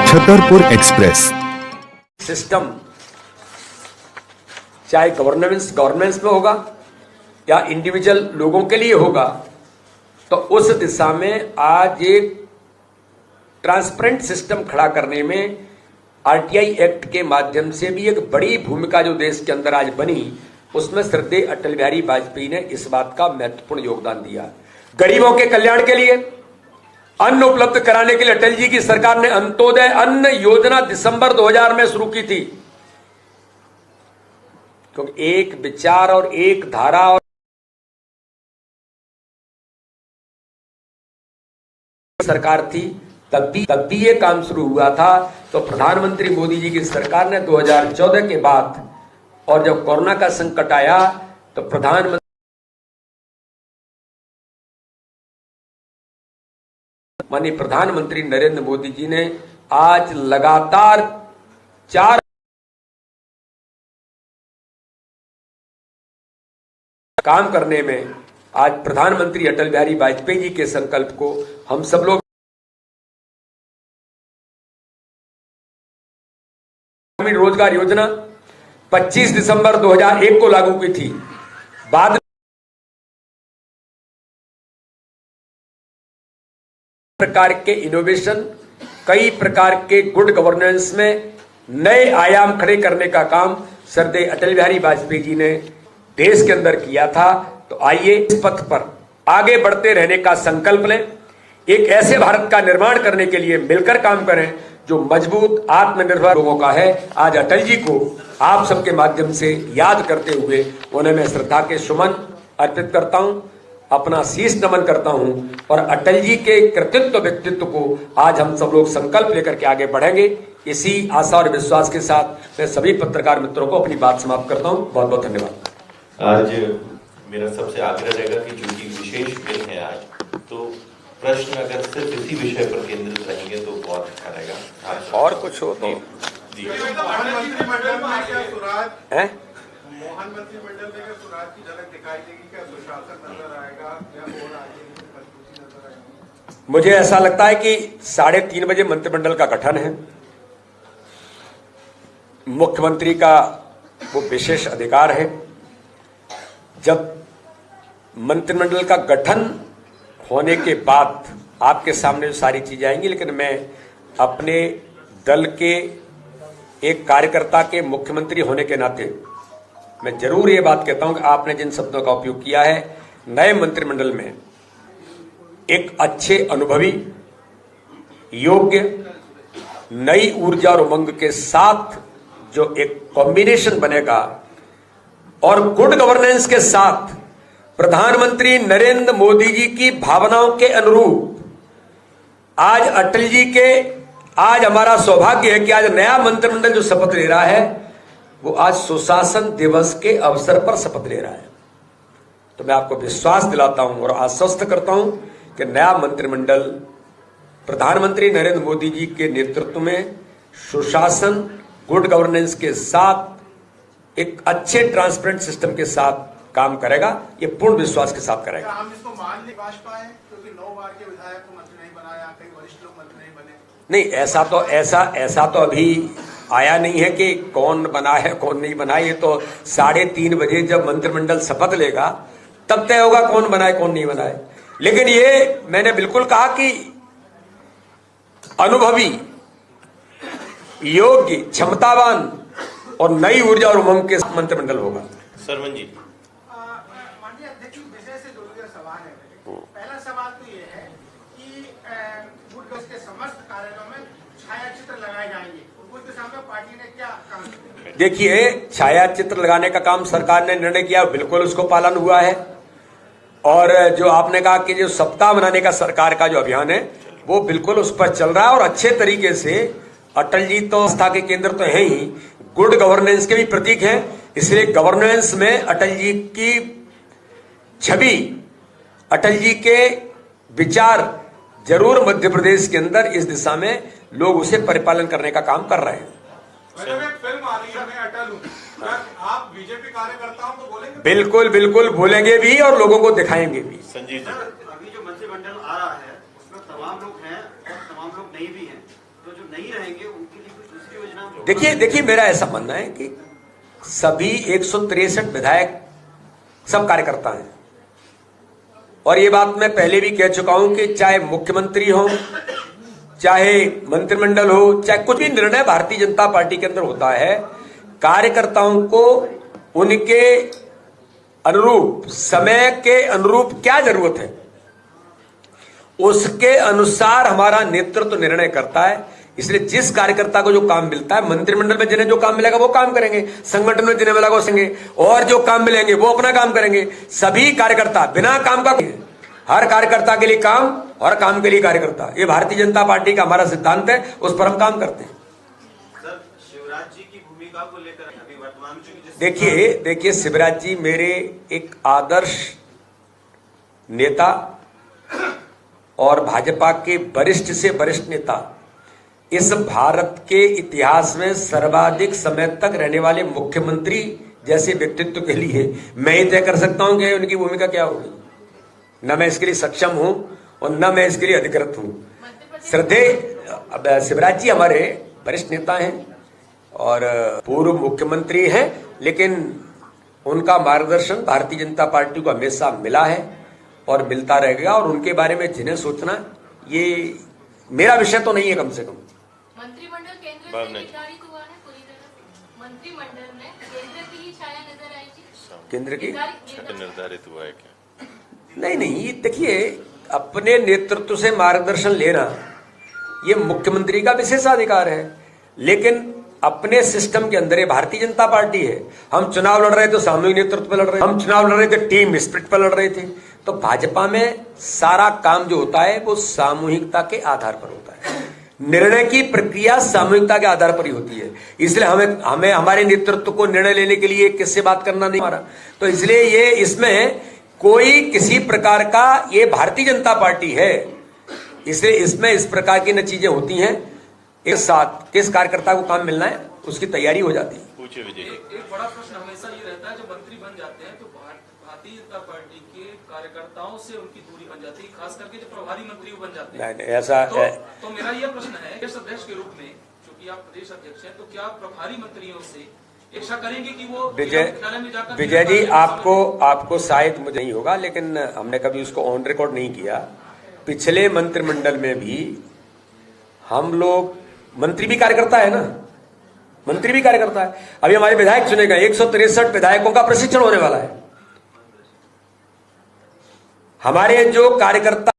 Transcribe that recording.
Chhatarpur express. System चाहे governance में होगा या इंडिविजुअल लोगों के लिए होगा, तो उस दिशा में आज एक ट्रांसपेरेंट सिस्टम खड़ा करने में आरटीआई एक्ट के माध्यम से भी एक बड़ी भूमिका जो देश के अंदर आज बनी, उसमें श्रद्धेय अटल बिहारी वाजपेयी ने इस बात का महत्वपूर्ण योगदान दिया। गरीबों के कल्याण के लिए, अन्न उपलब्ध कराने के लिए अटल जी की सरकार ने अंत्योदय अन्न योजना दिसंबर 2000 में शुरू की थी, क्योंकि एक विचार और एक धारा और सरकार थी, तब भी ये काम शुरू हुआ था। तो प्रधानमंत्री मोदी जी की सरकार ने 2014 के बाद, और जब कोरोना का संकट आया, तो माननीय प्रधानमंत्री नरेंद्र मोदी जी ने आज लगातार 4 काम करने में, आज प्रधानमंत्री अटल बिहारी वाजपेयी जी के संकल्प को हम सब लोग रोजगार योजना 25 दिसंबर 2001 को लागू की थी। बाद प्रकार के इनोवेशन, कई प्रकार के गुड गवर्नेंस में नए आयाम खड़े करने का काम श्रद्धेय अटल बिहारी वाजपेयी जी ने देश के अंदर किया था। तो आइए इस पथ पर आगे बढ़ते रहने का संकल्प लें, एक ऐसे भारत का निर्माण करने के लिए मिलकर काम करें जो मजबूत आत्मनिर्भर लोगों का है। आज अटल जी को आप सबके माध्यम से याद करते हुए उन्हें मैं श्रद्धा के सुमन अर्पित करता हूं, अपना शीश नमन करता हूं, और अटल जी के कृतित्व व्यक्तित्व को आज हम सब लोग संकल्प लेकर के आगे बढ़ेंगे। इसी आशा और विश्वास के साथ मैं सभी पत्रकार मित्रों को अपनी बात समाप्त करता हूं। बहुत बहुत धन्यवाद। आज मेरा सबसे आग्रह रहेगा कि चूंकि विशेष दिन है आज, तो प्रश्न अगर सिर्फ इसी विषय पर केंद्रित रहेंगे तो बहुत अच्छा रहेगा। और कुछ हो तो जी। मोहन मंत्रिमंडल में सुराज की झलक दिखाई देगी क्या? सुशासन नजर आएगा या और आगे मजबूती नजर आएगी? मुझे ऐसा लगता है कि 3:30 बजे मंत्रिमंडल का गठन है। मुख्यमंत्री का वो विशेष अधिकार है। जब मंत्रिमंडल का गठन होने के बाद आपके सामने जो सारी चीजें आएंगी, लेकिन मैं अपने दल के एक कार्यकर्ता के मुख्यमंत्री होने के नाते मैं जरूर ये बात कहता हूं कि आपने जिन शब्दों का उपयोग किया है, नए मंत्रिमंडल में एक अच्छे अनुभवी, योग्य, नई ऊर्जा और उमंग के साथ जो एक कॉम्बिनेशन बनेगा, और गुड गवर्नेंस के साथ प्रधानमंत्री नरेंद्र मोदी जी की भावनाओं के अनुरूप आज अटल जी के, आज हमारा सौभाग्य है कि आज नया मंत्रिमंडल जो शपथ ले रहा है, वो आज सुशासन दिवस के अवसर पर शपथ ले रहा है। तो मैं आपको विश्वास दिलाता हूं और आश्वस्त करता हूं कि नया मंत्रिमंडल प्रधानमंत्री नरेंद्र मोदी जी के नेतृत्व में सुशासन, गुड गवर्नेंस के साथ एक अच्छे ट्रांसपेरेंट सिस्टम के साथ काम करेगा। ये पूर्ण विश्वास के साथ करेगा। हम इसको मान नहीं पाए क्योंकि 9 बार के विधायक को मंत्री नहीं बनाया, कई वरिष्ठ लोग मंत्री नहीं बने। नहीं, ऐसा तो अभी आया नहीं है कि कौन बना है कौन नहीं बना। ये तो 3:30 बजे जब मंत्रिमंडल शपथ लेगा तब तय होगा कौन बनाए कौन नहीं बनाए। लेकिन ये मैंने बिल्कुल कहा कि अनुभवी, योग्य, क्षमतावान और नई ऊर्जा और उमंग के मंत्रिमंडल होगा। सरवन जी, माननीय अध्यक्ष, विषय से जुड़ा सवाल है। पहला सवाल तो ये है कि गुड गवर्नेंस के समस्त कार्यालयों में छाया चित्र लगाए जाएंगे, उस दिशा में पार्टी ने क्या काम किया? देखिए, छाया चित्र लगाने का काम सरकार ने निर्णय किया, बिल्कुल उसको पालन हुआ है। और जो आपने कहा कि जो सप्ताह मनाने का सरकार का जो अभियान है, वो बिल्कुल उस पर चल रहा है और अच्छे तरीके से। अटल जी तो आस्था के केंद्र तो है ही, गुड गवर्नेंस के भी प्रतीक हैं, इसलिए गवर्नेंस में अटल जी की छवि, अटल जी के विचार जरूर मध्य प्रदेश के अंदर इस दिशा में लोग उसे परिपालन करने का काम कर रहे हैं। एक फिल्म आ रही है, मैं अटल हूं, आप बीजेपी कार्यकर्ताओं को बोलेंगे? बिल्कुल बिल्कुल बोलेंगे भी और लोगों को दिखाएंगे भी। संजीव जी, अभी जो मंत्रिमंडल आ रहा है उसमें तमाम लोग हैं और तमाम लोग नहीं भी हैं, तो तो जो नहीं रहेंगे उनके लिए कुछ दूसरी योजना? देखिए मेरा ऐसा मानना है कि सभी 163 विधायक सब कार्यकर्ता हैं, और ये बात मैं पहले भी कह चुका हूं कि चाहे मुख्यमंत्री हो, चाहे मंत्रिमंडल हो, चाहे कुछ भी निर्णय भारतीय जनता पार्टी के अंदर होता है, कार्यकर्ताओं को उनके अनुरूप, समय के अनुरूप क्या जरूरत है, उसके अनुसार हमारा नेतृत्व निर्णय करता है। इसलिए जिस कार्यकर्ता को जो काम मिलता है, मंत्रिमंडल में जिन्हें जो काम मिलेगा वो काम करेंगे, संगठन में जिन्हें मिलेगा वो संगे, और जो काम मिलेंगे वो अपना काम करेंगे। सभी कार्यकर्ता बिना काम का, हर कार्यकर्ता के लिए काम और काम के लिए कार्यकर्ता, ये भारतीय जनता पार्टी का हमारा सिद्धांत है, उस पर हम काम करते हैं। सर, शिवराज जी की भूमिका को लेकर अभी वर्तमान में देखिए शिवराज जी मेरे एक आदर्श नेता और भाजपा के वरिष्ठ से वरिष्ठ नेता, इस भारत के इतिहास में सर्वाधिक समय तक रहने वाले मुख्यमंत्री जैसे व्यक्तित्व के लिए मैं ही तय कर सकता हूं कि उनकी भूमिका क्या होगी। न मैं इसके लिए सक्षम हूं और न मैं इसके लिए अधिकृत हूं। श्रद्धेय शिवराज जी हमारे वरिष्ठ नेता हैं और पूर्व मुख्यमंत्री हैं, लेकिन उनका मार्गदर्शन भारतीय जनता पार्टी को हमेशा मिला है और मिलता रहेगा, और उनके बारे में जिन्हें सोचना ये मेरा विषय तो नहीं है। कम से कम मंत्रिमंडल केंद्र से निर्धारित हुआ है पूरी तरह से। मंत्रिमंडल में केंद्र की ही छाया नजर आएगी। केंद्र की निर्धारित हुआ है क्या? नहीं, देखिए अपने नेतृत्व से मार्गदर्शन लेना ये मुख्यमंत्री का विशेषाधिकार है, लेकिन अपने सिस्टम के अंदर ये भारतीय जनता पार्टी है। हम चुनाव लड़ रहे थे तो सामूहिक नेतृत्व पे लड़ रहे थे, हम चुनाव लड़ रहे थे टीम स्पिरिट पर लड़ रहे थे। तो भाजपा में सारा काम जो होता है वो सामूहिकता के आधार पर होता है, निर्णय की प्रक्रिया सामूहिकता के आधार पर ही होती है। इसलिए हमें हमारे नेतृत्व को निर्णय लेने के लिए किससे बात करना नहीं हमारा, तो इसलिए ये इसमें कोई किसी प्रकार का, ये भारतीय जनता पार्टी है, इसलिए इसमें इस प्रकार की न चीजें होती हैं। एक साथ किस कार्यकर्ता को काम मिलना है उसकी तैयारी हो जाती है। पूछे विजय। एक बड़ा प्रश्न हमेशा ये रहता है, जब मंत्री बन जाते हैं तो भारतीय जनता पार्टी के कार्यकर्ताओं से उनकी दूरी बन जाती है, खास करके जो प्रभारी मंत्री बन जाते हैं। नहीं, ऐसा तो मेरा यह प्रश्न है, प्रदेश अध्यक्ष के रूप में, क्योंकि आप प्रदेश अध्यक्ष हैं, तो क्या प्रभारी मंत्रियों से इच्छा करेंगे कि वो विजय जी आपको शायद मुझे नहीं होगा, लेकिन हमने कभी उसको ऑन रिकॉर्ड नहीं किया। पिछले मंत्रिमंडल में भी हम लोग, मंत्री भी कार्यकर्ता है ना, मंत्री भी कार्यकर्ता है। अभी हमारे विधायक चुने गए, 163 विधायकों का प्रशिक्षण होने वाला है। हमारे जो कार्यकर्ता